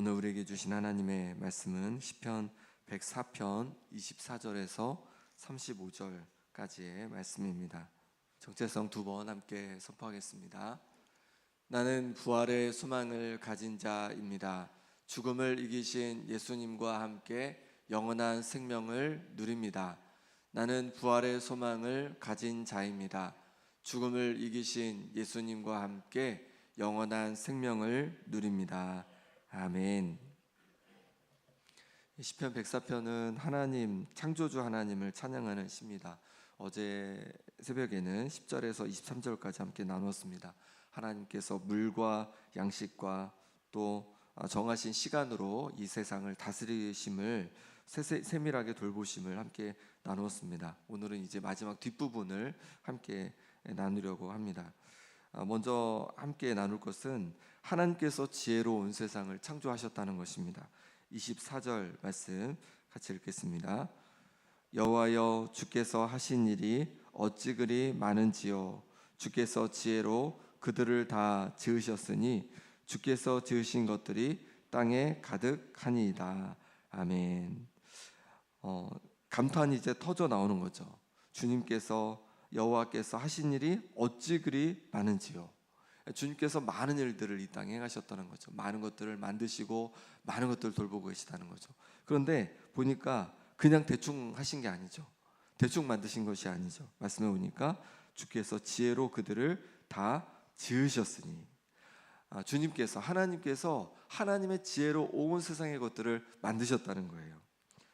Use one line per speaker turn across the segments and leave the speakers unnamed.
오늘 우리에게 주신 하나님의 말씀은 시편 104편 24절에서 35절까지의 말씀입니다. 정체성 두 번 함께 선포하겠습니다. 나는 부활의 소망을 가진 자입니다. 죽음을 이기신 예수님과 함께 영원한 생명을 누립니다. 나는 부활의 소망을 가진 자입니다. 죽음을 이기신 예수님과 함께 영원한 생명을 누립니다. 아멘. 시편 104편은 하나님, 창조주 하나님을 찬양하는 시입니다. 어제 새벽에는 10절에서 23절까지 함께 나눴습니다. 하나님께서 물과 양식과 또 정하신 시간으로 이 세상을 다스리심을 세밀하게 돌보심을 함께 나누었습니다. 오늘은 이제 마지막 뒷부분을 함께 나누려고 합니다. 먼저 함께 나눌 것은 하나님께서 지혜로운 세상을 창조하셨다는 것입니다. 24절 말씀 같이 읽겠습니다. 여호와여, 주께서 하신 일이 어찌 그리 많은지요. 주께서 지혜로 그들을 다 지으셨으니 주께서 지으신 것들이 땅에 가득하니이다. 아멘. 감탄이 이제 터져 나오는 거죠. 주님께서, 여호와께서 하신 일이 어찌 그리 많은지요. 주님께서 많은 일들을 이 땅에 행하셨다는 거죠. 많은 것들을 만드시고 많은 것들을 돌보고 계시다는 거죠. 그런데 보니까 그냥 대충 하신 게 아니죠. 대충 만드신 것이 아니죠. 말씀해 보니까 주께서 지혜로 그들을 다 지으셨으니, 주님께서, 하나님께서 하나님의 지혜로 온 세상의 것들을 만드셨다는 거예요.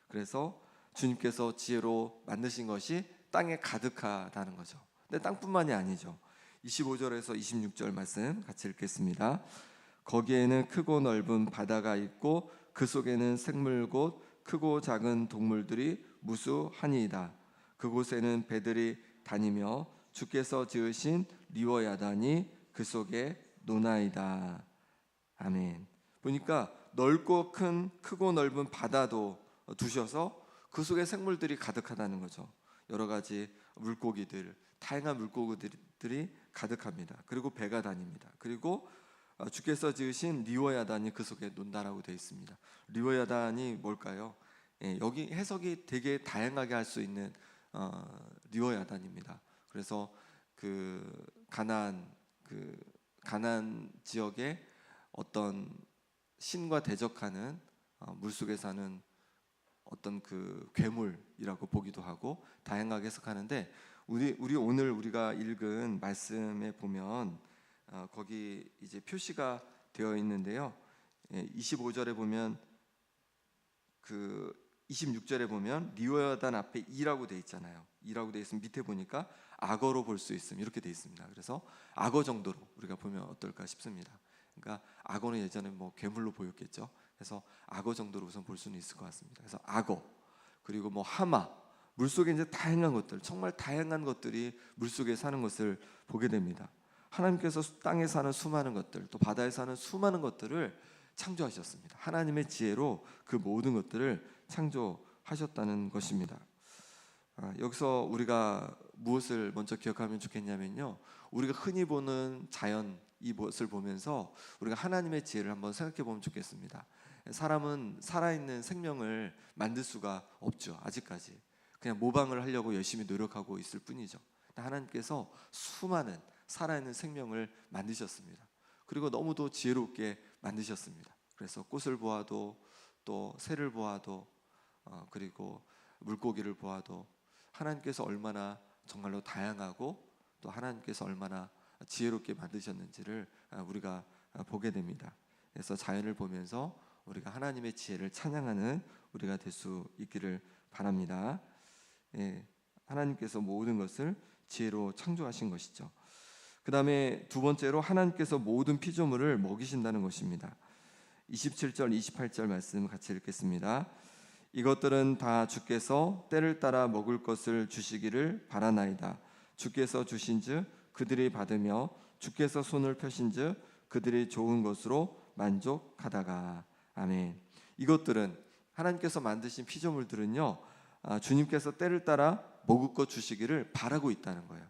그래서 주님께서 지혜로 만드신 것이 땅에 가득하다는 거죠. 근데 땅뿐만이 아니죠. 25절에서 26절 말씀 같이 읽겠습니다. 거기에는 크고 넓은 바다가 있고 그 속에는 생물 곧 크고 작은 동물들이 무수하니이다. 그곳에는 배들이 다니며 주께서 지으신 리워야단이 그 속에 노나이다. 아멘. 보니까 넓고 크고 넓은 바다도 두셔서 그 속에 생물들이 가득하다는 거죠. 여러 가지 물고기들, 다양한 물고기들이 가득합니다. 그리고 배가 다닙니다. 그리고 주께서 지으신 리워야단이 그 속에 논다라고 되어 있습니다. 리워야단이 뭘까요? 여기 해석이 되게 다양하게 할 수 있는 리워야단입니다. 그래서 가나안 지역에 어떤 신과 대적하는 물속에 사는 어떤 괴물이라고 보기도 하고 다양하게 해석하는데, 우리 오늘 우리가 읽은 말씀에 보면 거기 이제 표시가 되어 있는데요. 25절에 보면 26절에 보면 리워야단 앞에 이라고 되어 있잖아요. 이라고 되어 있으면 밑에 보니까 악어로 볼 수 있음 이렇게 되어 있습니다. 그래서 악어 정도로 우리가 보면 어떨까 싶습니다. 그러니까 악어는 예전에 괴물로 보였겠죠. 그래서 악어 정도로 우선 볼 수는 있을 것 같습니다. 그래서 악어, 그리고 하마, 물속에 이제 다양한 것들, 정말 다양한 것들이 물속에 사는 것을 보게 됩니다. 하나님께서 땅에 사는 수많은 것들, 또 바다에 사는 수많은 것들을 창조하셨습니다. 하나님의 지혜로 그 모든 것들을 창조하셨다는 것입니다. 여기서 우리가 무엇을 먼저 기억하면 좋겠냐면요, 우리가 흔히 보는 자연, 이것을 보면서 우리가 하나님의 지혜를 한번 생각해 보면 좋겠습니다. 사람은 살아있는 생명을 만들 수가 없죠. 아직까지 그냥 모방을 하려고 열심히 노력하고 있을 뿐이죠. 하나님께서 수많은 살아있는 생명을 만드셨습니다. 그리고 너무도 지혜롭게 만드셨습니다. 그래서 꽃을 보아도, 또 새를 보아도, 그리고 물고기를 보아도 하나님께서 얼마나 정말로 다양하고 또 하나님께서 얼마나 지혜롭게 만드셨는지를 우리가 보게 됩니다. 그래서 자연을 보면서 우리가 하나님의 지혜를 찬양하는 우리가 될 수 있기를 바랍니다. 하나님께서 모든 것을 지혜로 창조하신 것이죠. 그 다음에 두 번째로 하나님께서 모든 피조물을 먹이신다는 것입니다. 27절 28절 말씀 같이 읽겠습니다. 이것들은 다 주께서 때를 따라 먹을 것을 주시기를 바라나이다. 주께서 주신즉 그들이 받으며 주께서 손을 펴신즉 그들이 좋은 것으로 만족하다가. 아멘. 이것들은, 하나님께서 만드신 피조물들은요, 주님께서 때를 따라 먹을 것 주시기를 바라고 있다는 거예요.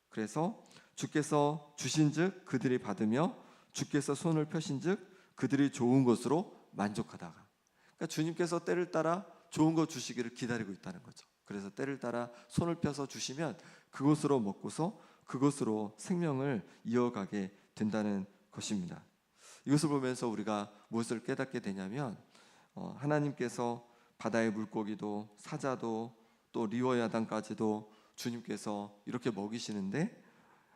그래서 주께서 주신즉 그들이 받으며 주께서 손을 펴신즉 그들이 좋은 것으로 만족하다가, 그러니까 주님께서 때를 따라 좋은 거 주시기를 기다리고 있다는 거죠. 그래서 때를 따라 손을 펴서 주시면 그것으로 먹고서 그것으로 생명을 이어가게 된다는 것입니다. 이것을 보면서 우리가 무엇을 깨닫게 되냐면 하나님께서 바다의 물고기도 사자도 또 리워야단까지도 주님께서 이렇게 먹이시는데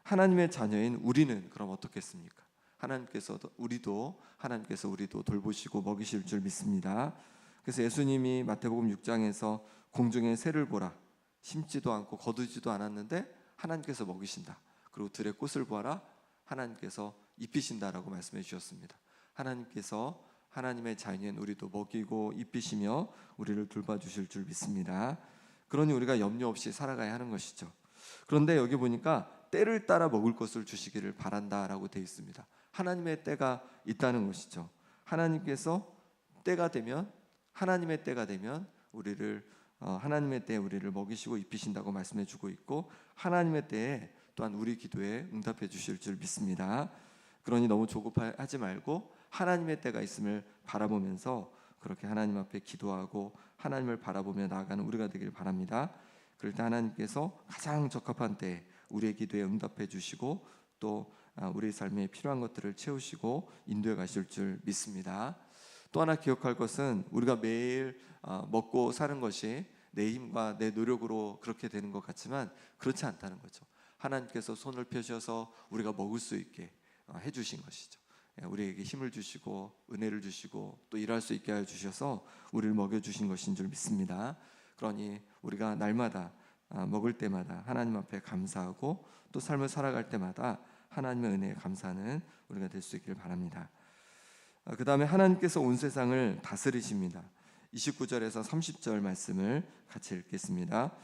하나님의 자녀인 우리는 그럼 어떻겠습니까? 하나님께서 우리도 돌보시고 먹이실 줄 믿습니다. 그래서 예수님이 마태복음 6장에서 공중의 새를 보라, 심지도 않고 거두지도 않았는데 하나님께서 먹이신다. 그리고 들의 꽃을 보아라, 하나님께서 입히신다라고 말씀해 주셨습니다. 하나님께서 하나님의 자녀인 우리도 먹이고 입히시며 우리를 돌봐주실 줄 믿습니다. 그러니 우리가 염려 없이 살아가야 하는 것이죠. 그런데 여기 보니까 때를 따라 먹을 것을 주시기를 바란다라고 되어 있습니다. 하나님의 때가 있다는 것이죠. 하나님께서 하나님의 때가 되면 하나님의 때에 우리를 먹이시고 입히신다고 말씀해 주고 있고, 하나님의 때에 또한 우리 기도에 응답해 주실 줄 믿습니다. 그러니 너무 조급하지 말고 하나님의 때가 있음을 바라보면서 그렇게 하나님 앞에 기도하고 하나님을 바라보며 나아가는 우리가 되길 바랍니다. 그럴 때 하나님께서 가장 적합한 때에 우리의 기도에 응답해 주시고 또 우리 삶에 필요한 것들을 채우시고 인도해 가실 줄 믿습니다. 또 하나 기억할 것은 우리가 매일 먹고 사는 것이 내 힘과 내 노력으로 그렇게 되는 것 같지만 그렇지 않다는 거죠. 하나님께서 손을 펴셔서 우리가 먹을 수 있게 해주신 것이죠. 우리에게 힘을 주시고 은혜를 주시고 또 일할 수 있게 해주셔서 우리를 먹여주신 것인 줄 믿습니다. 그러니 우리가 날마다 먹을 때마다 하나님 앞에 감사하고 또 삶을 살아갈 때마다 하나님의 은혜에 감사하는 우리가 될 수 있기를 바랍니다. 그 다음에 하나님께서 온 세상을 다스리십니다. 29절에서 30절 말씀을 같이 읽겠습니다.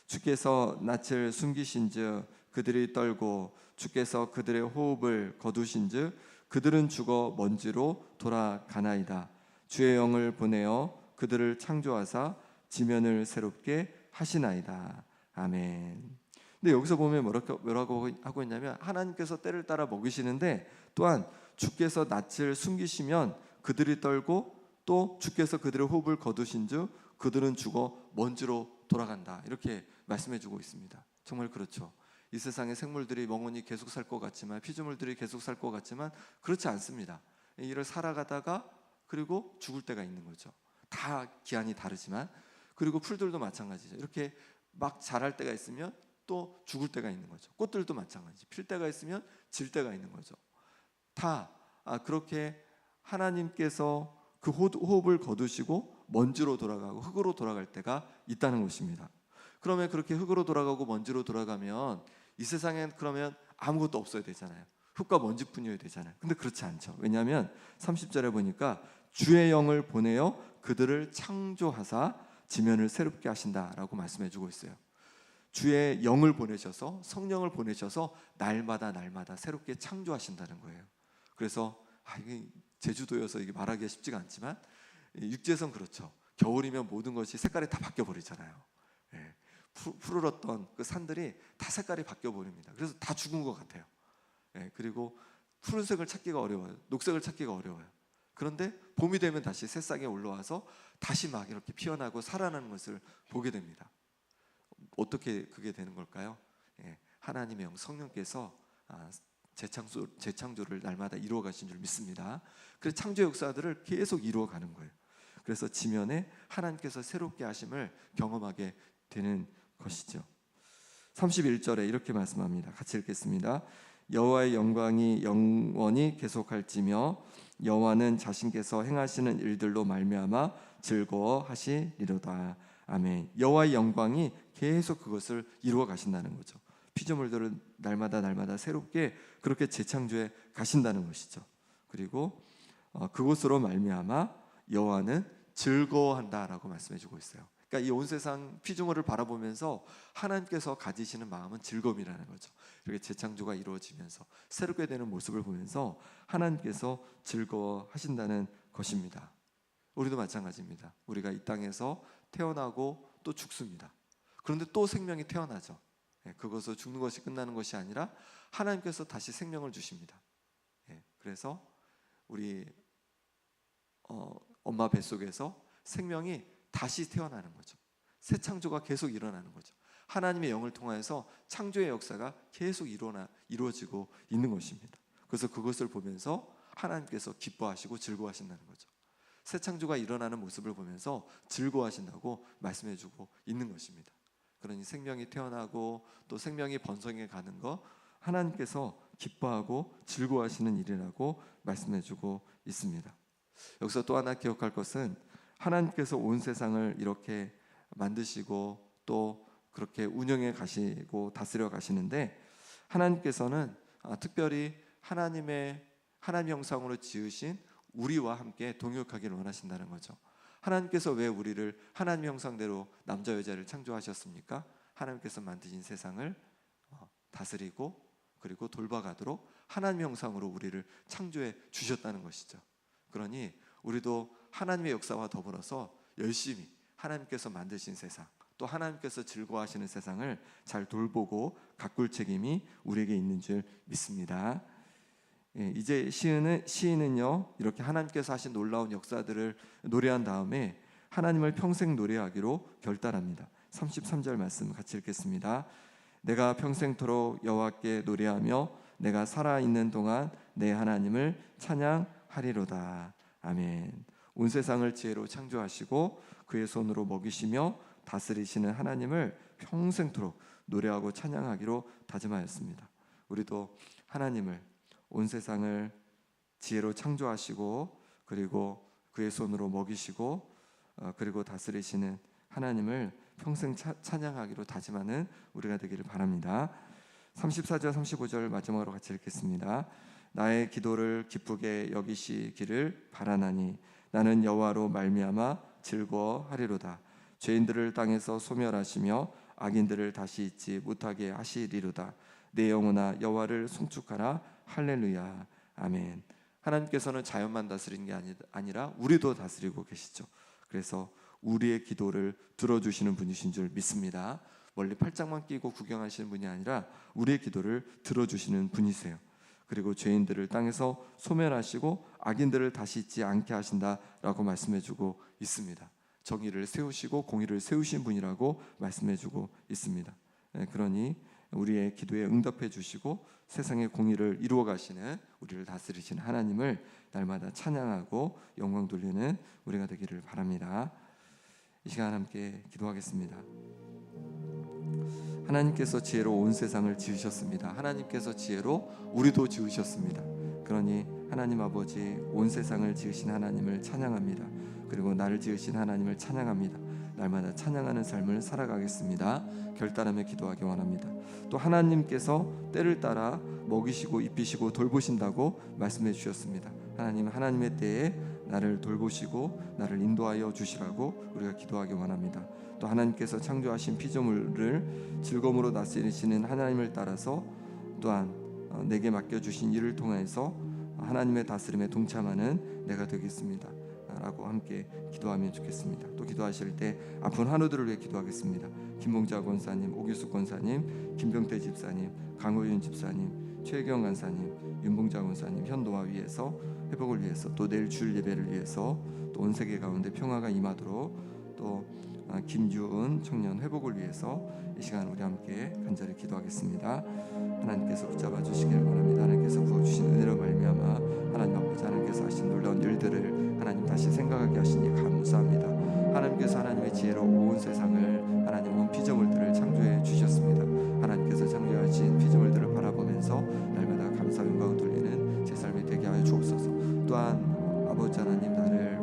주께서 낯을 숨기신즉 그들이 떨고 주께서 그들의 호흡을 거두신즉 그들은 죽어 먼지로 돌아가나이다. 주의 영을 보내어 그들을 창조하사 지면을 새롭게 하시나이다. 아멘. 근데 여기서 보면 뭐라고 하고 있냐면 하나님께서 때를 따라 먹이시는데 또한 주께서 낯을 숨기시면 그들이 떨고 또 주께서 그들의 호흡을 거두신즉 그들은 죽어 먼지로 돌아간다. 이렇게 말씀해주고 있습니다. 정말 그렇죠. 이 세상의 생물들이 영원히 계속 살 것 같지만, 피조물들이 계속 살 것 같지만 그렇지 않습니다. 이를 살아가다가 그리고 죽을 때가 있는 거죠. 다 기한이 다르지만, 그리고 풀들도 마찬가지죠. 이렇게 막 자랄 때가 있으면 또 죽을 때가 있는 거죠. 꽃들도 마찬가지. 필 때가 있으면 질 때가 있는 거죠. 다 그렇게 하나님께서 그 호흡을 거두시고 먼지로 돌아가고 흙으로 돌아갈 때가 있다는 것입니다. 그러면 그렇게 흙으로 돌아가고 먼지로 돌아가면 이 세상엔 그러면 아무것도 없어야 되잖아요. 흙과 먼지뿐이어야 되잖아요. 근데 그렇지 않죠. 왜냐하면 30절에 보니까 주의 영을 보내어 그들을 창조하사 지면을 새롭게 하신다라고 말씀해주고 있어요. 주의 영을 보내셔서, 성령을 보내셔서 날마다 새롭게 창조하신다는 거예요. 그래서 이게 제주도여서 이게 말하기가 쉽지가 않지만 육지에선 그렇죠. 겨울이면 모든 것이 색깔이 다 바뀌어 버리잖아요. 푸르렀던 그 산들이 다 색깔이 바뀌어 버립니다. 그래서 다 죽은 것 같아요. 그리고 푸른색을 찾기가 어려워요. 녹색을 찾기가 어려워요. 그런데 봄이 되면 다시 새싹이 올라와서 다시 막 이렇게 피어나고 살아나는 것을 보게 됩니다. 어떻게 그게 되는 걸까요? 하나님의 영 성령께서 재창조를 날마다 이루어 가신 줄 믿습니다. 그래서 창조 역사들을 계속 이루어 가는 거예요. 그래서 지면에 하나님께서 새롭게 하심을 경험하게 되는 것이죠. 31절에 이렇게 말씀합니다. 같이 읽겠습니다. 여호와의 영광이 영원히 계속할지며 여호와는 자신께서 행하시는 일들로 말미암아 즐거워하시리로다. 아멘. 여호와의 영광이 계속 그것을 이루어 가신다는 거죠. 피조물들을 날마다 새롭게 그렇게 재창조해 가신다는 것이죠. 그리고 그것으로 말미암아 여호와는 즐거워한다라고 말씀해주고 있어요. 그러니까 이 온 세상 피조물을 바라보면서 하나님께서 가지시는 마음은 즐거움이라는 거죠. 이렇게 재창조가 이루어지면서 새롭게 되는 모습을 보면서 하나님께서 즐거워하신다는 것입니다. 우리도 마찬가지입니다. 우리가 이 땅에서 태어나고 또 죽습니다. 그런데 또 생명이 태어나죠. 그것을 죽는 것이 끝나는 것이 아니라 하나님께서 다시 생명을 주십니다. 그래서 우리 엄마 뱃속에서 생명이 다시 태어나는 거죠. 새 창조가 계속 일어나는 거죠. 하나님의 영을 통해서 창조의 역사가 계속 이루어지고 있는 것입니다. 그래서 그것을 보면서 하나님께서 기뻐하시고 즐거워하신다는 거죠. 새 창조가 일어나는 모습을 보면서 즐거워하신다고 말씀해주고 있는 것입니다. 그러니 생명이 태어나고 또 생명이 번성해 가는 거 하나님께서 기뻐하고 즐거워하시는 일이라고 말씀해주고 있습니다. 여기서 또 하나 기억할 것은 하나님께서 온 세상을 이렇게 만드시고 또 그렇게 운영해 가시고 다스려 가시는데 하나님께서는 특별히 하나님 형상으로 지으신 우리와 함께 동역하기를 원하신다는 거죠. 하나님께서 왜 우리를 하나님 형상대로 남자 여자를 창조하셨습니까? 하나님께서 만드신 세상을 다스리고 그리고 돌봐가도록 하나님 형상으로 우리를 창조해 주셨다는 것이죠. 그러니 우리도 하나님의 역사와 더불어서 열심히 하나님께서 만드신 세상, 또 하나님께서 즐거워하시는 세상을 잘 돌보고 가꿀 책임이 우리에게 있는 줄 믿습니다. 이제 시인은요 이렇게 하나님께서 하신 놀라운 역사들을 노래한 다음에 하나님을 평생 노래하기로 결단합니다. 33절 말씀 같이 읽겠습니다. 내가 평생토록 여호와께 노래하며 내가 살아있는 동안 내 하나님을 찬양하리로다. 아멘. 온 세상을 지혜로 창조하시고 그의 손으로 먹이시며 다스리시는 하나님을 평생토록 노래하고 찬양하기로 다짐하였습니다. 우리도 하나님을 온 세상을 지혜로 창조하시고 그리고 그의 손으로 먹이시고 그리고 다스리시는 하나님을 평생 찬양하기로 다짐하는 우리가 되기를 바랍니다. 34절 35절 마지막으로 같이 읽겠습니다. 나의 기도를 기쁘게 여기시기를 바라나니 나는 여호와로 말미암아 즐거워하리로다. 죄인들을 땅에서 소멸하시며 악인들을 다시 잊지 못하게 하시리로다. 내 영혼아 여호와를 송축하라. 할렐루야. 아멘. 하나님께서는 자연만 다스리는 게 아니라 우리도 다스리고 계시죠. 그래서 우리의 기도를 들어주시는 분이신 줄 믿습니다. 멀리 팔짱만 끼고 구경하시는 분이 아니라 우리의 기도를 들어주시는 분이세요. 그리고 죄인들을 땅에서 소멸하시고 악인들을 다시 잊지 않게 하신다라고 말씀해주고 있습니다. 정의를 세우시고 공의를 세우신 분이라고 말씀해주고 있습니다. 그러니 우리의 기도에 응답해 주시고 세상의 공의를 이루어 가시는 우리를 다스리시는 하나님을 날마다 찬양하고 영광 돌리는 우리가 되기를 바랍니다. 이 시간 함께 기도하겠습니다. 하나님께서 지혜로 온 세상을 지으셨습니다. 하나님께서 지혜로 우리도 지으셨습니다. 그러니 하나님 아버지 온 세상을 지으신 하나님을 찬양합니다. 그리고 나를 지으신 하나님을 찬양합니다. 날마다 찬양하는 삶을 살아가겠습니다. 결단하며 기도하기 원합니다. 또 하나님께서 때를 따라 먹이시고 입히시고 돌보신다고 말씀해 주셨습니다. 하나님 하나님의 때에 나를 돌보시고 나를 인도하여 주시라고 우리가 기도하기 원합니다. 또 하나님께서 창조하신 피조물을 즐거움으로 다스리시는 하나님을 따라서 또한 내게 맡겨주신 일을 통해서 하나님의 다스림에 동참하는 내가 되겠습니다 라고 함께 기도하면 좋겠습니다. 또 기도하실 때 아픈 환우들을 위해 기도하겠습니다. 김봉자 권사님, 오규숙 권사님, 김병태 집사님, 강호윤 집사님, 최경 간사님, 윤봉자 권사님 현도와 위해서 회복을 위해서 또 내일 주일 예배를 위해서 또 온 세계 가운데 평화가 임하도록 또 김유은 청년 회복을 위해서 이 시간 우리 함께 간절히 기도하겠습니다. 하나님께서 붙잡아 주시길 원합니다. 하나님께서 부어주신 은혜로 말미암아 하나님 아버지 하나님께서 하신 놀라운 일들을 하나님 다시 생각하게 하시니 감사합니다. 하나님께서 하나님의 지혜로 온 세상을 하나님 온 피조물들을 창조해 주셨습니다. 하나님께서 창조하신 피조물들을 바라보면서 날마다 감사 영광을 돌리는 제 삶이 되게 하여 주옵소서. 또한 아버지 하나님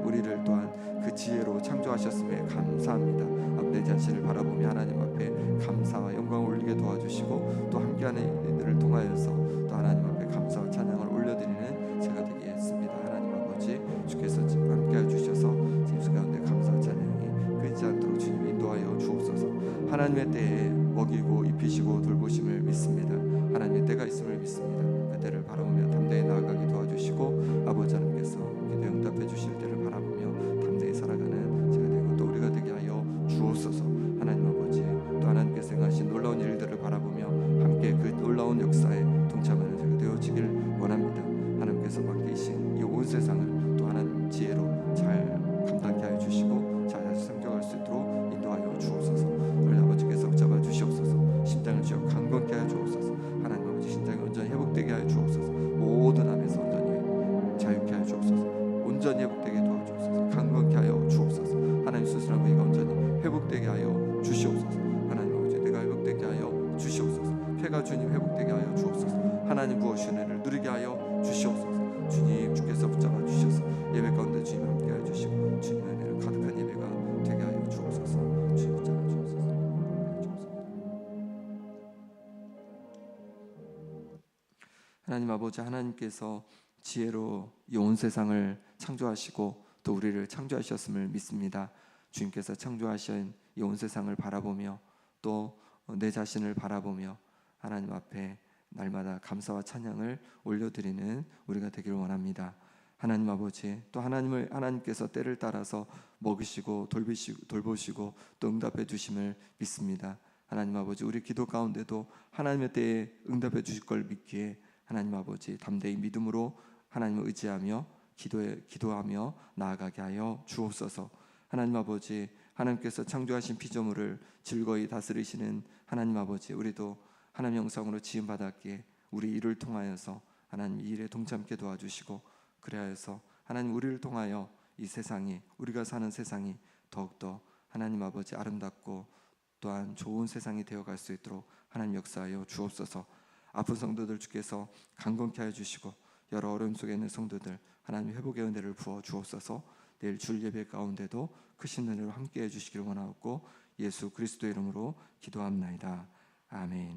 우리를 또한 그 지혜로 창조하셨음에 감사합니다. 내 자신을 바라보며 하나님 앞에 감사와 영광을 올리게 도와주시고 또 함께하는 이들을 통하여서 또 하나님 앞에 감사와 찬양을 올려드리는 제가 되겠습니다. 하나님 아버지 주께서 함께해 주셔서 짐승 가운데 감사와 찬양이 끊이지 않도록 주님 인도하여 주옵소서. 하나님의 때에 먹이고 입히시고 돌보심을 믿습니다. 하나님의 때가 있음을 믿습니다. 그 때를 바라보며 담대히 나아가게 도와주시고 아버지 하나님께서 기도에 응답해 주실 때를 바라보며 담대히 살아가는 제가 되고 또 우리가 되게 하여 주옵소서. 하나님 아버지 또 하나님께서 행하신 놀라운 일들을 바라보며 함께 그 놀라운 역사에 동참하는 제가 되어지길 원합니다. 하나님께서 맡기신 이 온 세상을 또 하나님 지혜로 잘 온전히 회복되게 도와주옵소서. 강건케 하여 주옵소서. 하나님 수술한 부위가 온전히 회복되게 하여 주시옵소서. 하나님 아버지 내가 회복되게 하여 주시옵소서. 폐가 주님 회복되게 하여 주옵소서. 하나님 부어주신 은혜를 누리게 하여 주시옵소서. 주님 주께서 붙잡아 주셔서 예배 가운데 주님 함께 하여 주시고 주님의 은혜를 가득한 예배가 되게 하여 주옵소서. 주님 붙잡아 주옵소서. 하나님 아버지, 하나님께서 지혜로 이 온 세상을 창조하시고 또 우리를 창조하셨음을 믿습니다. 주님께서 창조하신 이 온 세상을 바라보며 또 내 자신을 바라보며 하나님 앞에 날마다 감사와 찬양을 올려드리는 우리가 되기를 원합니다. 하나님 아버지, 또 하나님께서 때를 따라서 먹이시고 돌보시고 또 응답해 주심을 믿습니다. 하나님 아버지, 우리 기도 가운데도 하나님의 때에 응답해 주실 걸 믿기에 하나님 아버지 담대히 믿음으로 하나님을 의지하며 기도하며 나아가게 하여 주옵소서. 하나님 아버지, 하나님께서 창조하신 피조물을 즐거이 다스리시는 하나님 아버지, 우리도 하나님 형상으로 지음 받았기에 우리 일을 통하여서 하나님 이 일에 동참케 도와주시고 그래야해서 하나님 우리를 통하여 이 세상이, 우리가 사는 세상이 더욱더 하나님 아버지 아름답고 또한 좋은 세상이 되어갈 수 있도록 하나님 역사하여 주옵소서. 아픈 성도들 주께서 강건케 하여 주시고 여러 어려움 속에 있는 성도들 하나님 회복의 은혜를 부어 주옵소서. 내일 주일 예배 가운데도 크신 은혜로 함께해 주시기를 원하옵고 예수 그리스도의 이름으로 기도합나이다. 아멘.